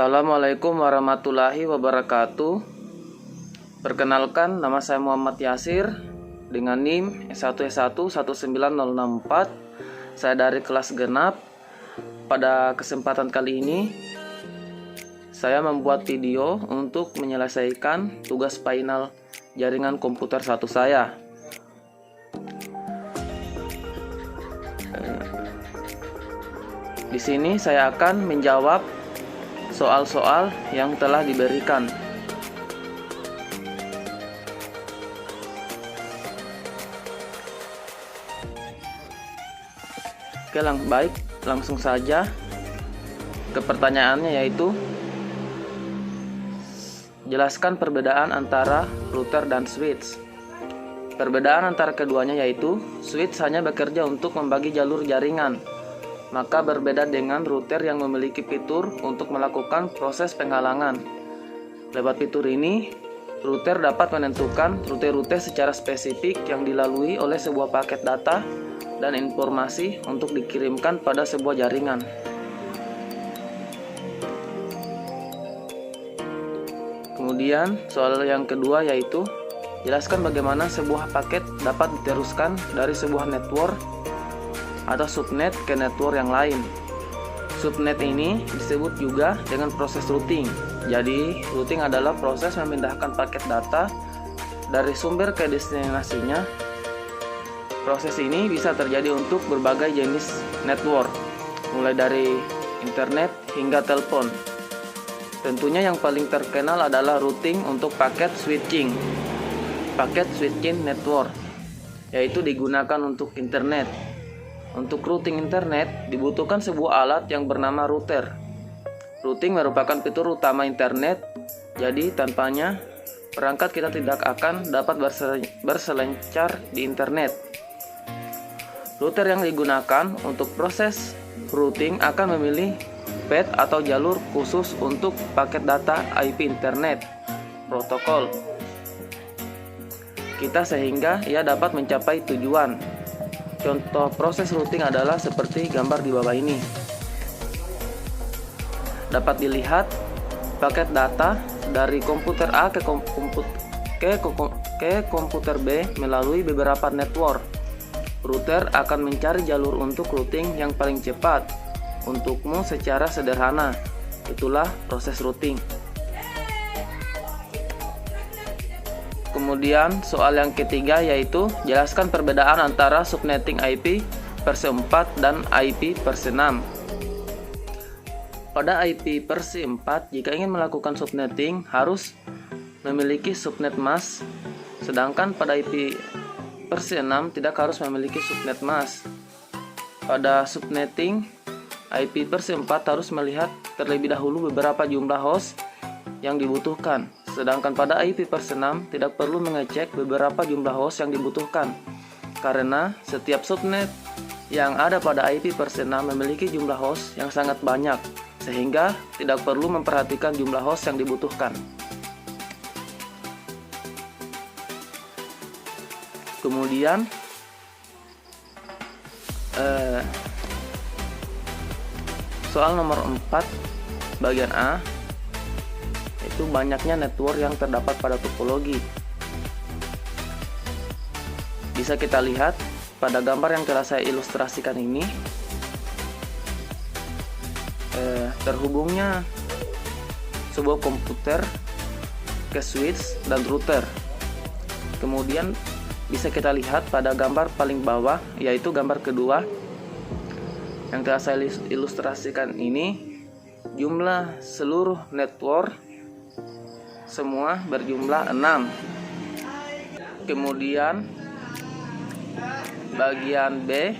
Assalamualaikum warahmatullahi wabarakatuh. Perkenalkan, nama saya Muhammad Yasir dengan NIM S1S1 19064. Saya dari kelas genap. Pada kesempatan kali ini saya membuat video untuk menyelesaikan tugas final jaringan komputer 1 saya. Di sini saya akan menjawab soal-soal yang telah diberikan. Oke, baik, langsung saja ke pertanyaannya, yaitu jelaskan perbedaan antara router dan switch. Perbedaan antara keduanya yaitu switch hanya bekerja untuk membagi jalur jaringan, maka berbeda dengan router yang memiliki fitur untuk melakukan proses penghalangan. Lewat fitur ini, router dapat menentukan rute-rute secara spesifik yang dilalui oleh sebuah paket data dan informasi untuk dikirimkan pada sebuah jaringan. Kemudian, soal yang kedua yaitu jelaskan bagaimana sebuah paket dapat diteruskan dari sebuah network atau subnet ke network yang lain. Subnet ini disebut juga dengan proses routing. Jadi, routing adalah proses memindahkan paket data dari sumber ke destinasinya. Proses ini bisa terjadi untuk berbagai jenis network, mulai dari internet hingga telepon. Tentunya yang paling terkenal adalah routing untuk paket switching network, yaitu digunakan untuk internet. Untuk routing internet dibutuhkan sebuah alat yang bernama router. Routing merupakan fitur utama internet, jadi tanpanya perangkat kita tidak akan dapat berselancar di internet. Router yang digunakan untuk proses routing akan memilih path atau jalur khusus untuk paket data IP internet protokol kita sehingga ia dapat mencapai tujuan. Contoh proses routing adalah seperti gambar di bawah ini. Dapat dilihat paket data dari komputer A ke komputer B melalui beberapa network. Router akan mencari jalur untuk routing yang paling cepat untukmu secara sederhana. Itulah proses routing. Kemudian soal yang ketiga yaitu jelaskan perbedaan antara subnetting IP versi 4 dan IP versi 6. Pada IP versi 4, jika ingin melakukan subnetting harus memiliki subnet mask, sedangkan pada IP versi 6 tidak harus memiliki subnet mask. Pada subnetting IP versi 4 harus melihat terlebih dahulu beberapa jumlah host yang dibutuhkan. Sedangkan pada IP versi 6 tidak perlu mengecek beberapa jumlah host yang dibutuhkan, karena setiap subnet yang ada pada IP versi 6 memiliki jumlah host yang sangat banyak, sehingga tidak perlu memperhatikan jumlah host yang dibutuhkan. Kemudian soal nomor 4 bagian A, itu banyaknya network yang terdapat pada topologi. Bisa kita lihat pada gambar yang telah saya ilustrasikan ini, terhubungnya sebuah komputer ke switch dan router. Kemudian bisa kita lihat pada gambar paling bawah, yaitu gambar kedua yang telah saya ilustrasikan ini, jumlah seluruh network semua berjumlah 6. Kemudian bagian B,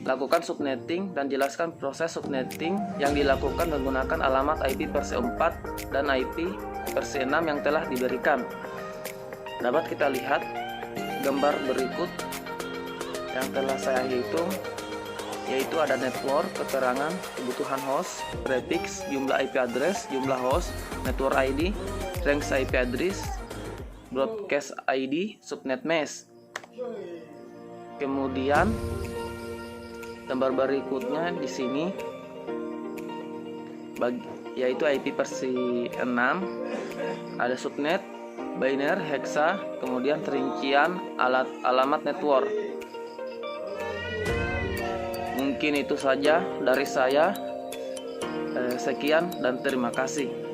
lakukan subnetting dan jelaskan proses subnetting yang dilakukan menggunakan alamat IP versi 4 dan IP versi 6 yang telah diberikan. Dapat kita lihat gambar berikut yang telah saya hitung, yaitu ada network, keterangan, kebutuhan host, prefix, jumlah IP address, jumlah host, network ID, range IP address, broadcast ID, subnet mask. Kemudian gambar berikutnya di sini yaitu IP versi 6, ada subnet, biner, hexa, kemudian rincian alamat network. Mungkin itu saja dari saya. Sekian dan terima kasih.